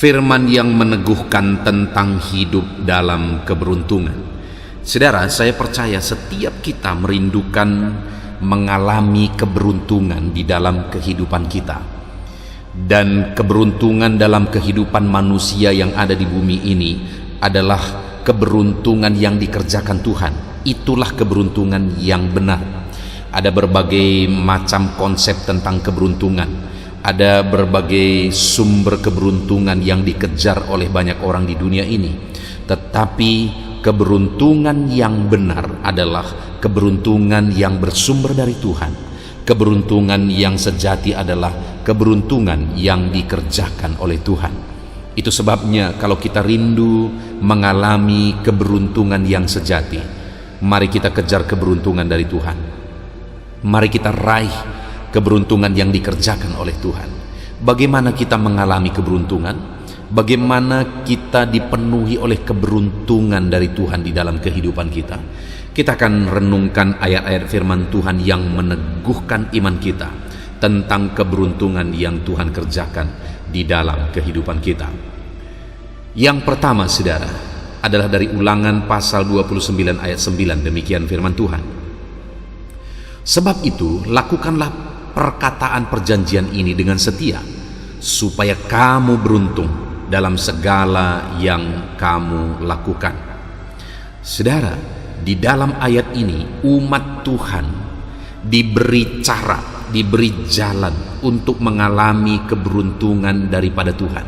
Firman yang meneguhkan tentang hidup dalam keberuntungan. Saudara, saya percaya setiap kita merindukan mengalami keberuntungan di dalam kehidupan kita. Dan keberuntungan dalam kehidupan manusia yang ada di bumi ini adalah keberuntungan yang dikerjakan Tuhan. Itulah keberuntungan yang benar. Ada berbagai macam konsep tentang keberuntungan. Ada berbagai sumber keberuntungan yang dikejar oleh banyak orang di dunia ini. Tetapi keberuntungan yang benar adalah keberuntungan yang bersumber dari Tuhan. Keberuntungan yang sejati adalah keberuntungan yang dikerjakan oleh Tuhan. Itu sebabnya kalau kita rindu mengalami keberuntungan yang sejati, mari kita kejar keberuntungan dari Tuhan. Mari kita raih keberuntungan yang dikerjakan oleh Tuhan. Bagaimana kita mengalami keberuntungan? Bagaimana kita dipenuhi oleh keberuntungan dari Tuhan di dalam kehidupan kita? Kita akan renungkan ayat-ayat firman Tuhan yang meneguhkan iman kita tentang keberuntungan yang Tuhan kerjakan di dalam kehidupan kita. Yang pertama, saudara, adalah dari Ulangan pasal 29 ayat 9. Demikian firman Tuhan. Sebab itu, lakukanlah perkataan perjanjian ini dengan setia, supaya kamu beruntung dalam segala yang kamu lakukan. Saudara, di dalam ayat ini umat Tuhan diberi cara, diberi jalan untuk mengalami keberuntungan daripada Tuhan.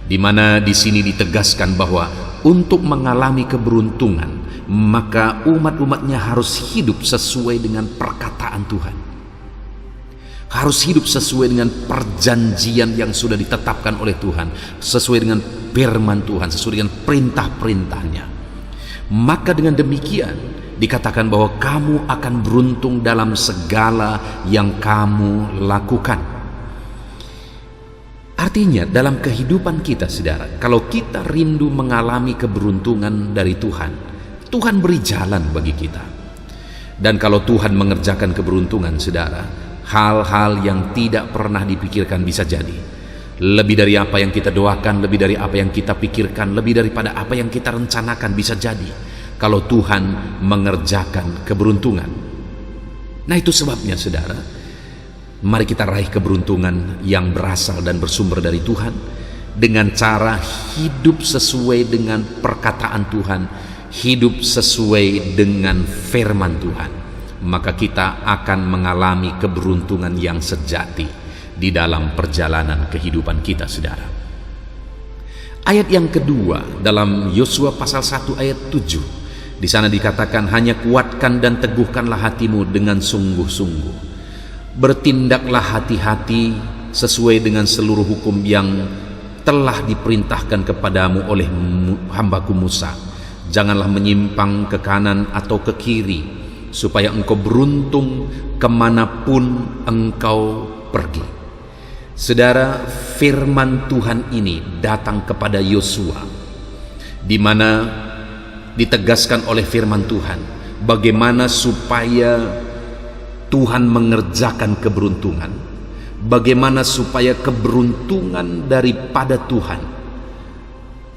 Di mana di sini ditegaskan bahwa untuk mengalami keberuntungan, maka umat-umatnya harus hidup sesuai dengan perkataan Tuhan. Harus hidup sesuai dengan perjanjian yang sudah ditetapkan oleh Tuhan, sesuai dengan firman Tuhan, sesuai dengan perintah-perintahnya. Maka dengan demikian dikatakan bahwa kamu akan beruntung dalam segala yang kamu lakukan. Artinya dalam kehidupan kita, saudara, kalau kita rindu mengalami keberuntungan dari Tuhan, Tuhan beri jalan bagi kita. Dan kalau Tuhan mengerjakan keberuntungan, saudara, hal-hal yang tidak pernah dipikirkan bisa jadi. Lebih dari apa yang kita doakan, lebih dari apa yang kita pikirkan, lebih daripada apa yang kita rencanakan bisa jadi kalau Tuhan mengerjakan keberuntungan. Nah, itu sebabnya, saudara, mari kita raih keberuntungan yang berasal dan bersumber dari Tuhan dengan cara hidup sesuai dengan perkataan Tuhan, hidup sesuai dengan firman Tuhan. Maka kita akan mengalami keberuntungan yang sejati di dalam perjalanan kehidupan kita, saudara. Ayat yang kedua dalam Yosua pasal 1 ayat 7. Di sana dikatakan, hanya kuatkan dan teguhkanlah hatimu dengan sungguh-sungguh. Bertindaklah hati-hati sesuai dengan seluruh hukum yang telah diperintahkan kepadamu oleh hambaku Musa. Janganlah menyimpang ke kanan atau ke kiri, supaya engkau beruntung kemanapun engkau pergi. Saudara, firman Tuhan ini datang kepada Yosua, di mana ditegaskan oleh firman Tuhan bagaimana supaya Tuhan mengerjakan keberuntungan, bagaimana supaya keberuntungan daripada Tuhan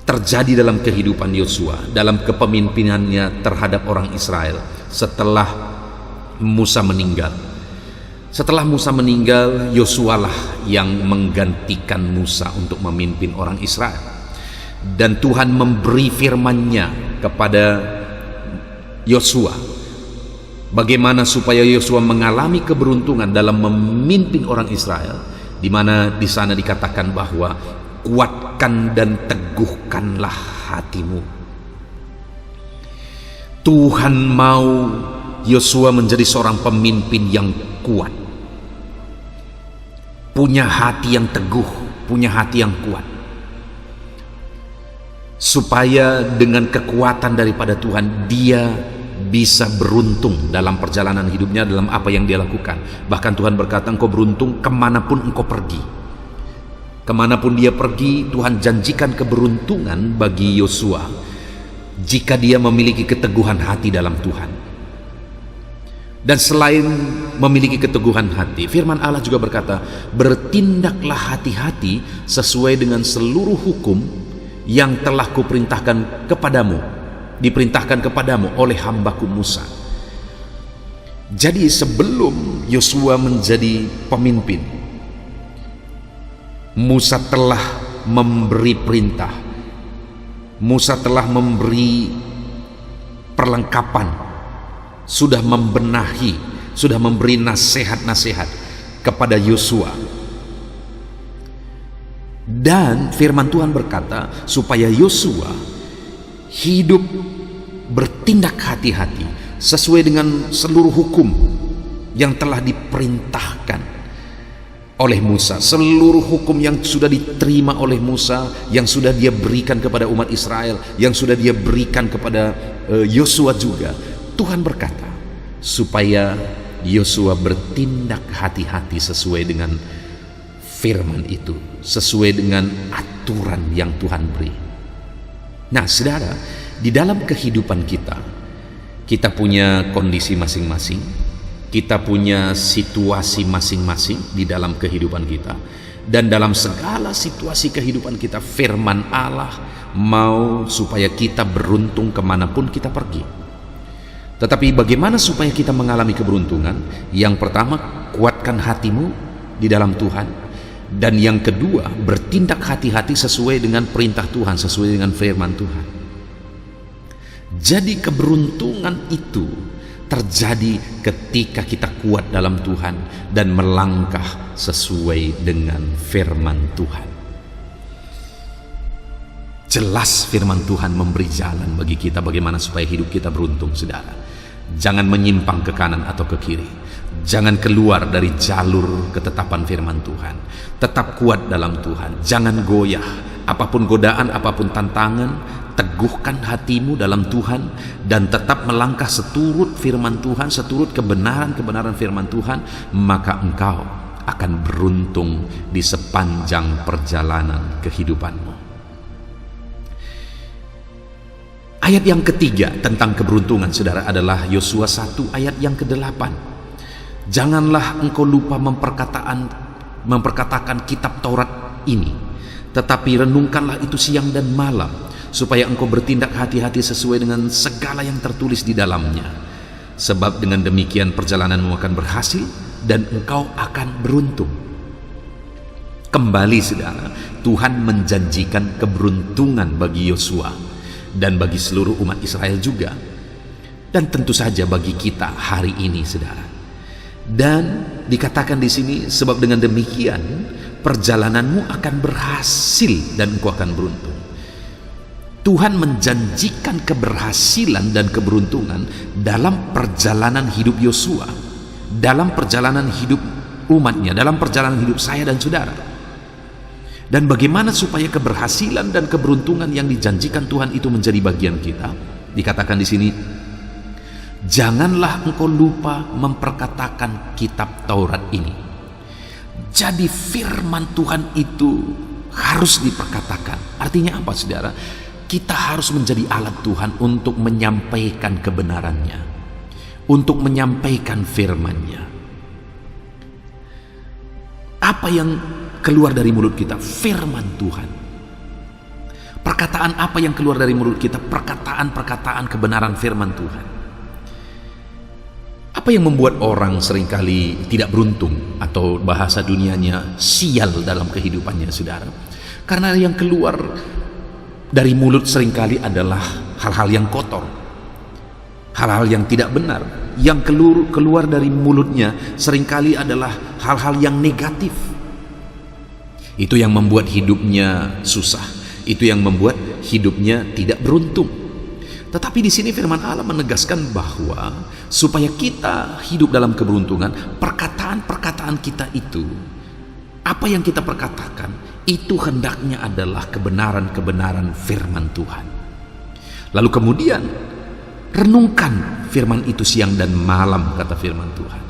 terjadi dalam kehidupan Yosua, dalam kepemimpinannya terhadap orang Israel setelah Musa meninggal. Setelah Musa meninggal, Yosua lah yang menggantikan Musa untuk memimpin orang Israel. Dan Tuhan memberi firman-Nya kepada Yosua, bagaimana supaya Yosua mengalami keberuntungan dalam memimpin orang Israel, di mana di sana dikatakan bahwa kuatkan dan teguhkanlah hatimu. Tuhan mau Yosua menjadi seorang pemimpin yang kuat, punya hati yang teguh, punya hati yang kuat, supaya dengan kekuatan daripada Tuhan dia bisa beruntung dalam perjalanan hidupnya, dalam apa yang dia lakukan. Bahkan Tuhan berkata, engkau beruntung kemanapun engkau pergi. Kemanapun dia pergi, Tuhan janjikan keberuntungan bagi Yosua jika dia memiliki keteguhan hati dalam Tuhan. Dan selain memiliki keteguhan hati, firman Allah juga berkata, bertindaklah hati-hati sesuai dengan seluruh hukum yang telah kuperintahkan kepadamu, diperintahkan kepadamu oleh hambaku Musa. Jadi sebelum Yosua menjadi pemimpin, Musa telah memberi perintah, Musa telah memberi perlengkapan, sudah membenahi, sudah memberi nasihat-nasihat kepada Yosua. Dan firman Tuhan berkata supaya Yosua hidup bertindak hati-hati sesuai dengan seluruh hukum yang telah diperintahkan oleh Musa, seluruh hukum yang sudah diterima oleh Musa, yang sudah dia berikan kepada umat Israel, yang sudah dia berikan kepada Yosua juga. Tuhan berkata supaya Yosua bertindak hati-hati sesuai dengan firman itu, sesuai dengan aturan yang Tuhan beri. Nah, saudara, di dalam kehidupan kita punya kondisi masing-masing, kita punya situasi masing-masing di dalam kehidupan kita, dan dalam segala situasi kehidupan kita, firman Allah mau supaya kita beruntung kemanapun kita pergi. Tetapi bagaimana supaya kita mengalami keberuntungan? Yang pertama, kuatkan hatimu di dalam Tuhan. Dan yang kedua, bertindak hati-hati sesuai dengan perintah Tuhan, sesuai dengan firman Tuhan. Jadi keberuntungan itu terjadi ketika kita kuat dalam Tuhan dan melangkah sesuai dengan firman Tuhan. Jelas firman Tuhan memberi jalan bagi kita bagaimana supaya hidup kita beruntung, saudara. Jangan menyimpang ke kanan atau ke kiri. Jangan keluar dari jalur ketetapan firman Tuhan. Tetap kuat dalam Tuhan. Jangan goyah. Apapun godaan, apapun tantangan, teguhkan hatimu dalam Tuhan dan tetap melangkah seturut firman Tuhan, seturut kebenaran-kebenaran firman Tuhan, maka engkau akan beruntung di sepanjang perjalanan kehidupanmu. Ayat yang ketiga tentang keberuntungan, saudara, adalah Yosua 1 ayat yang ke-8. Janganlah engkau lupa memperkatakan kitab Taurat ini, tetapi renungkanlah itu siang dan malam, supaya engkau bertindak hati-hati sesuai dengan segala yang tertulis di dalamnya. Sebab dengan demikian perjalananmu akan berhasil dan engkau akan beruntung. Kembali, saudara, Tuhan menjanjikan keberuntungan bagi Yosua dan bagi seluruh umat Israel juga, dan tentu saja bagi kita hari ini, saudara. Dan dikatakan di sini, sebab dengan demikian perjalananmu akan berhasil dan engkau akan beruntung. Tuhan menjanjikan keberhasilan dan keberuntungan dalam perjalanan hidup Yosua, dalam perjalanan hidup umatnya, dalam perjalanan hidup saya dan saudara. Dan bagaimana supaya keberhasilan dan keberuntungan yang dijanjikan Tuhan itu menjadi bagian kita? Dikatakan di sini, janganlah engkau lupa memperkatakan kitab Taurat ini. Jadi firman Tuhan itu harus diperkatakan. Artinya apa, saudara? Kita harus menjadi alat Tuhan untuk menyampaikan kebenarannya, untuk menyampaikan firman-Nya. Apa yang keluar dari mulut kita? Firman Tuhan. Perkataan apa yang keluar dari mulut kita? Perkataan-perkataan kebenaran firman Tuhan. Apa yang membuat orang seringkali tidak beruntung, atau bahasa dunianya sial dalam kehidupannya, saudara? Karena yang keluar dari mulut seringkali adalah hal-hal yang kotor, hal-hal yang tidak benar. Yang keluar dari mulutnya seringkali adalah hal-hal yang negatif. Itu yang membuat hidupnya susah, itu yang membuat hidupnya tidak beruntung. Tetapi di sini firman Allah menegaskan bahwa supaya kita hidup dalam keberuntungan, perkataan-perkataan kita itu, apa yang kita perkatakan, itu hendaknya adalah kebenaran-kebenaran firman Tuhan. Lalu kemudian renungkan firman itu siang dan malam, kata firman Tuhan.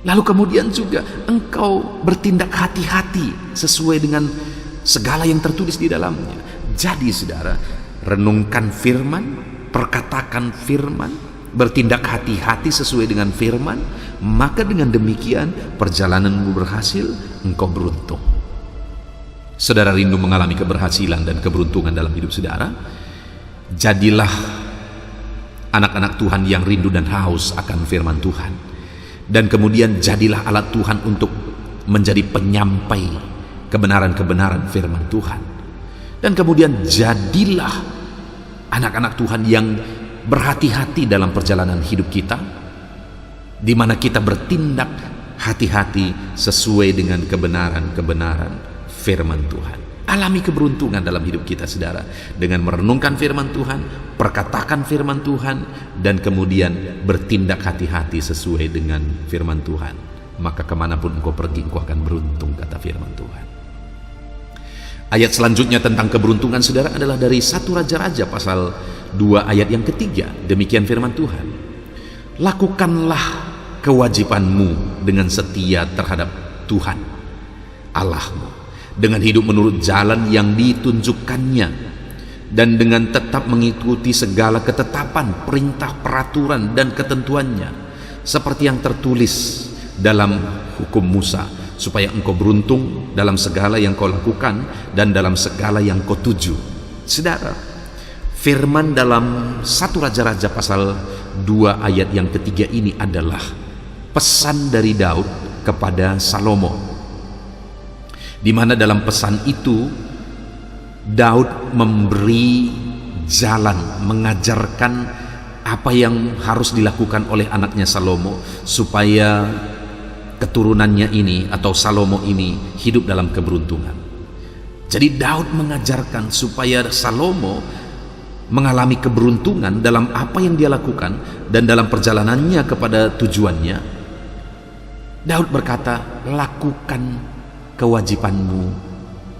Lalu kemudian juga engkau bertindak hati-hati sesuai dengan segala yang tertulis di dalamnya. Jadi, saudara, renungkan firman, perkatakan firman, bertindak hati-hati sesuai dengan firman, maka dengan demikian perjalananmu berhasil, engkau beruntung. Saudara rindu mengalami keberhasilan dan keberuntungan dalam hidup saudara? Jadilah anak-anak Tuhan yang rindu dan haus akan firman Tuhan, dan kemudian jadilah alat Tuhan untuk menjadi penyampai kebenaran-kebenaran firman Tuhan. Dan kemudian jadilah anak-anak Tuhan yang berhati-hati dalam perjalanan hidup kita, di mana kita bertindak hati-hati sesuai dengan kebenaran-kebenaran firman Tuhan. Alami keberuntungan dalam hidup kita, saudara, dengan merenungkan firman Tuhan, perkatakan firman Tuhan, dan kemudian bertindak hati-hati sesuai dengan firman Tuhan. Maka kemanapun engkau pergi, engkau akan beruntung, kata firman Tuhan. Ayat selanjutnya tentang keberuntungan, saudara, adalah dari 1 Raja-Raja pasal 2 ayat yang ketiga. Demikian firman Tuhan, lakukanlah kewajibanmu dengan setia terhadap Tuhan Allahmu, dengan hidup menurut jalan yang ditunjukkannya, dan dengan tetap mengikuti segala ketetapan, perintah, peraturan, dan ketentuannya, seperti yang tertulis dalam hukum Musa, supaya engkau beruntung dalam segala yang kau lakukan dan dalam segala yang kau tuju. Saudara, firman dalam 1 Raja-Raja pasal 2 ayat yang ketiga ini adalah pesan dari Daud kepada Salomo, di mana dalam pesan itu Daud memberi jalan, mengajarkan apa yang harus dilakukan oleh anaknya Salomo supaya keturunannya ini atau Salomo ini hidup dalam keberuntungan. Jadi Daud mengajarkan supaya Salomo mengalami keberuntungan dalam apa yang dia lakukan dan dalam perjalanannya kepada tujuannya. Daud berkata, lakukan kewajibanmu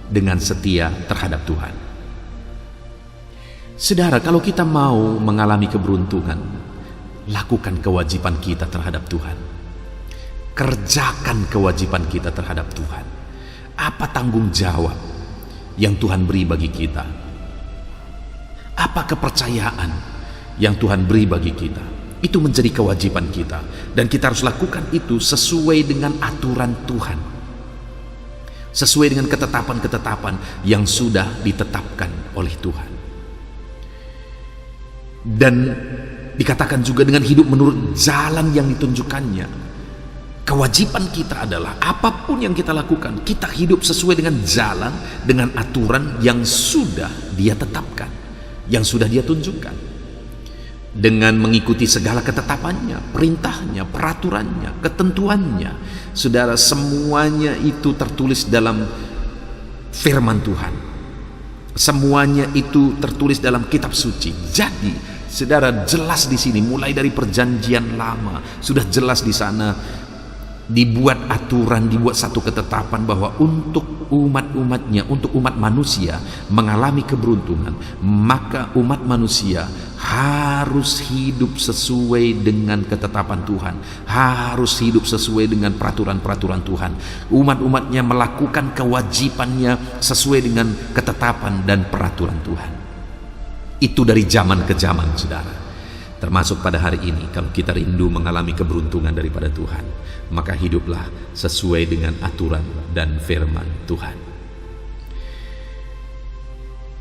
dengan setia terhadap Tuhan. Saudara, kalau kita mau mengalami keberuntungan, lakukan kewajiban kita terhadap Tuhan. Kerjakan kewajiban kita terhadap Tuhan. Apa tanggung jawab yang Tuhan beri bagi kita? Apa kepercayaan yang Tuhan beri bagi kita? Itu menjadi kewajiban kita, dan kita harus lakukan itu sesuai dengan aturan Tuhan, sesuai dengan ketetapan-ketetapan yang sudah ditetapkan oleh Tuhan. Dan dikatakan juga dengan hidup menurut jalan yang ditunjukkannya. Kewajiban kita adalah apapun yang kita lakukan, kita hidup sesuai dengan jalan, dengan aturan yang sudah Dia tetapkan, yang sudah Dia tunjukkan, dengan mengikuti segala ketetapannya, perintahnya, peraturannya, ketentuannya. Saudara, semuanya itu tertulis dalam firman Tuhan. Semuanya itu tertulis dalam kitab suci. Jadi, saudara, jelas di sini mulai dari perjanjian lama sudah jelas di sana dibuat aturan, dibuat satu ketetapan bahwa untuk umat-umatnya, untuk umat manusia mengalami keberuntungan, maka umat manusia harus hidup sesuai dengan ketetapan Tuhan, harus hidup sesuai dengan peraturan-peraturan Tuhan. Umat-umatnya melakukan kewajibannya sesuai dengan ketetapan dan peraturan Tuhan. Itu dari zaman ke zaman, saudara. Termasuk pada hari ini, kalau kita rindu mengalami keberuntungan daripada Tuhan, maka hiduplah sesuai dengan aturan dan firman Tuhan.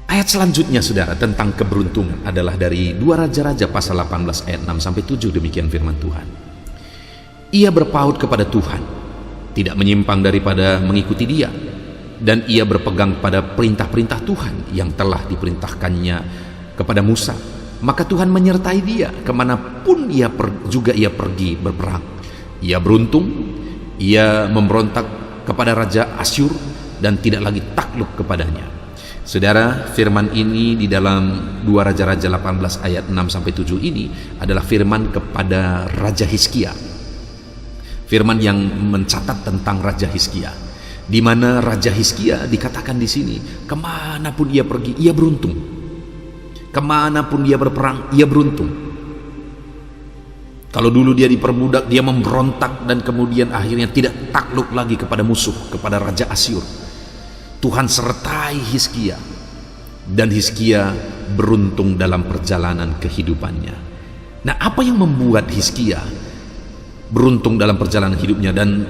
Ayat selanjutnya, saudara, tentang keberuntungan adalah dari 2 Raja-Raja pasal 18 ayat 6 sampai 7. Demikian firman Tuhan. Ia berpaut kepada Tuhan, tidak menyimpang daripada mengikuti Dia, dan ia berpegang pada perintah-perintah Tuhan yang telah diperintahkannya kepada Musa. Maka Tuhan menyertai dia kemanapun ia pergi berperang. Ia beruntung, ia memberontak kepada Raja Asyur dan tidak lagi takluk kepadanya. Saudara, firman ini di dalam 2 Raja-Raja 18 ayat 6-7 ini adalah firman kepada Raja Hizkia. Firman yang mencatat tentang Raja Hizkia, di mana Raja Hizkia dikatakan di sini, kemanapun ia pergi, ia beruntung. Kemanapun dia berperang, ia beruntung. Kalau dulu dia diperbudak, dia memberontak dan kemudian akhirnya tidak takluk lagi kepada musuh, kepada Raja Asyur. Tuhan sertai Hizkia, dan Hizkia beruntung dalam perjalanan kehidupannya. Nah, apa yang membuat Hizkia beruntung dalam perjalanan hidupnya, dan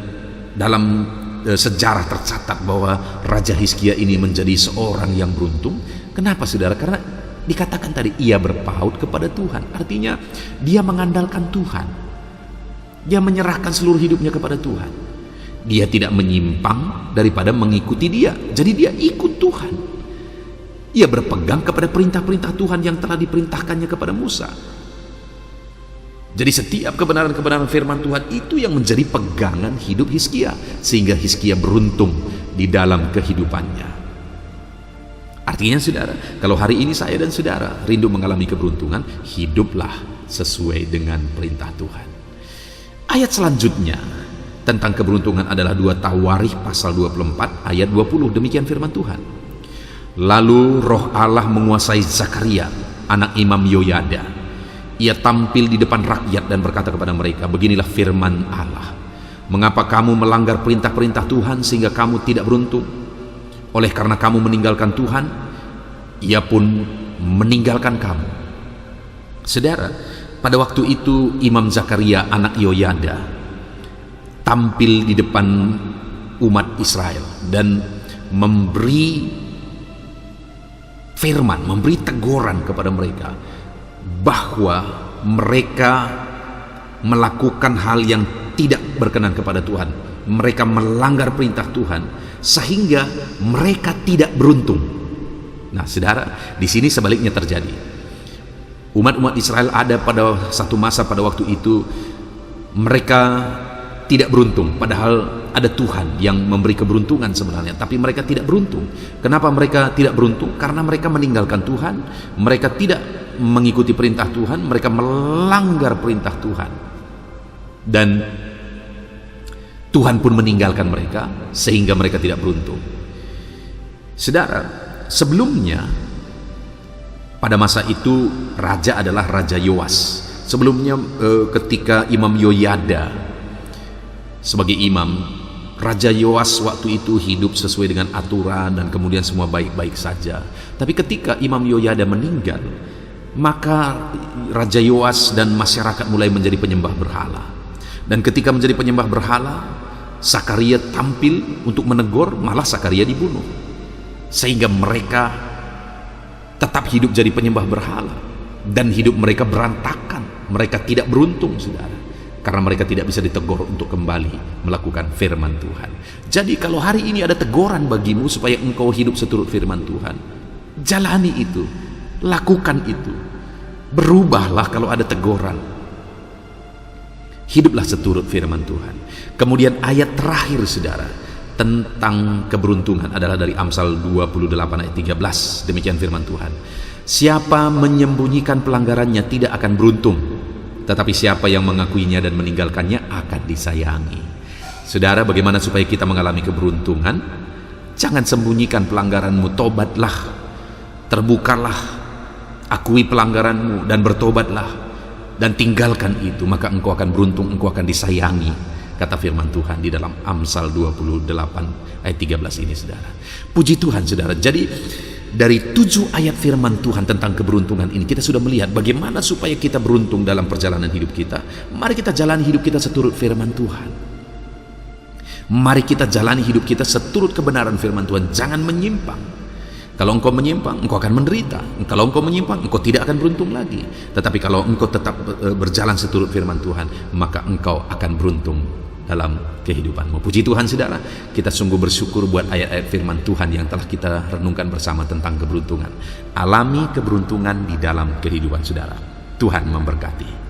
dalam sejarah tercatat bahwa Raja Hizkia ini menjadi seorang yang beruntung? Kenapa, saudara? Karena dikatakan tadi, ia berpaut kepada Tuhan. Artinya dia mengandalkan Tuhan. Dia menyerahkan seluruh hidupnya kepada Tuhan. Dia tidak menyimpang daripada mengikuti dia. Jadi dia ikut Tuhan. Ia berpegang kepada perintah-perintah Tuhan yang telah diperintahkannya kepada Musa. Jadi setiap kebenaran-kebenaran firman Tuhan itu yang menjadi pegangan hidup Hizkia, sehingga Hizkia beruntung di dalam kehidupannya. Artinya, saudara, kalau hari ini saya dan saudara rindu mengalami keberuntungan, hiduplah sesuai dengan perintah Tuhan. Ayat selanjutnya tentang keberuntungan adalah 2 Tawarikh pasal 24 ayat 20. Demikian firman Tuhan. Lalu roh Allah menguasai Zakaria, anak Imam Yoyada. Ia tampil di depan rakyat dan berkata kepada mereka, beginilah firman Allah. Mengapa kamu melanggar perintah-perintah Tuhan sehingga kamu tidak beruntung? Oleh karena kamu meninggalkan Tuhan, ia pun meninggalkan kamu. Saudara, pada waktu itu Imam Zakaria anak Yoyada tampil di depan umat Israel dan memberi firman, memberi teguran kepada mereka bahwa mereka melakukan hal yang tidak berkenan kepada Tuhan. Mereka melanggar perintah Tuhan sehingga mereka tidak beruntung. Nah, saudara, di sini sebaliknya terjadi. Umat-umat Israel ada pada satu masa pada waktu itu mereka tidak beruntung, padahal ada Tuhan yang memberi keberuntungan sebenarnya, tapi mereka tidak beruntung. Kenapa mereka tidak beruntung? Karena mereka meninggalkan Tuhan, mereka tidak mengikuti perintah Tuhan, mereka melanggar perintah Tuhan, dan Tuhan pun meninggalkan mereka sehingga mereka tidak beruntung. Saudara, sebelumnya pada masa itu raja adalah Raja Yoas. Sebelumnya ketika Imam Yoyada sebagai imam, Raja Yoas waktu itu hidup sesuai dengan aturan dan kemudian semua baik-baik saja. Tapi ketika Imam Yoyada meninggal, maka Raja Yoas dan masyarakat mulai menjadi penyembah berhala. Dan ketika menjadi penyembah berhala, Zakaria tampil untuk menegur, malah Zakaria dibunuh. Sehingga mereka tetap hidup jadi penyembah berhala, dan hidup mereka berantakan. Mereka tidak beruntung, saudara, karena mereka tidak bisa ditegur untuk kembali melakukan firman Tuhan. Jadi kalau hari ini ada teguran bagimu supaya engkau hidup seturut firman Tuhan, jalani itu, lakukan itu. Berubahlah kalau ada teguran, hiduplah seturut firman Tuhan. Kemudian ayat terakhir, saudara, tentang keberuntungan adalah dari Amsal 28 ayat 13. Demikian firman Tuhan. Siapa menyembunyikan pelanggarannya tidak akan beruntung, tetapi siapa yang mengakuinya dan meninggalkannya akan disayangi. Saudara, bagaimana supaya kita mengalami keberuntungan? Jangan sembunyikan pelanggaranmu, tobatlah, terbukalah, akui pelanggaranmu dan bertobatlah, dan tinggalkan itu, maka engkau akan beruntung, engkau akan disayangi, kata firman Tuhan di dalam Amsal 28 ayat 13 ini, saudara. Puji Tuhan, saudara. Jadi dari 7 ayat firman Tuhan tentang keberuntungan ini, kita sudah melihat bagaimana supaya kita beruntung dalam perjalanan hidup kita. Mari kita jalani hidup kita seturut firman Tuhan. Mari kita jalani hidup kita seturut kebenaran firman Tuhan. Jangan menyimpang. Kalau engkau menyimpang, engkau akan menderita. Kalau engkau menyimpang, engkau tidak akan beruntung lagi. Tetapi kalau engkau tetap berjalan seturut firman Tuhan, maka engkau akan beruntung dalam kehidupanmu. Puji Tuhan, saudara. Kita sungguh bersyukur buat ayat-ayat firman Tuhan yang telah kita renungkan bersama tentang keberuntungan. Alami keberuntungan di dalam kehidupan saudara. Tuhan memberkati.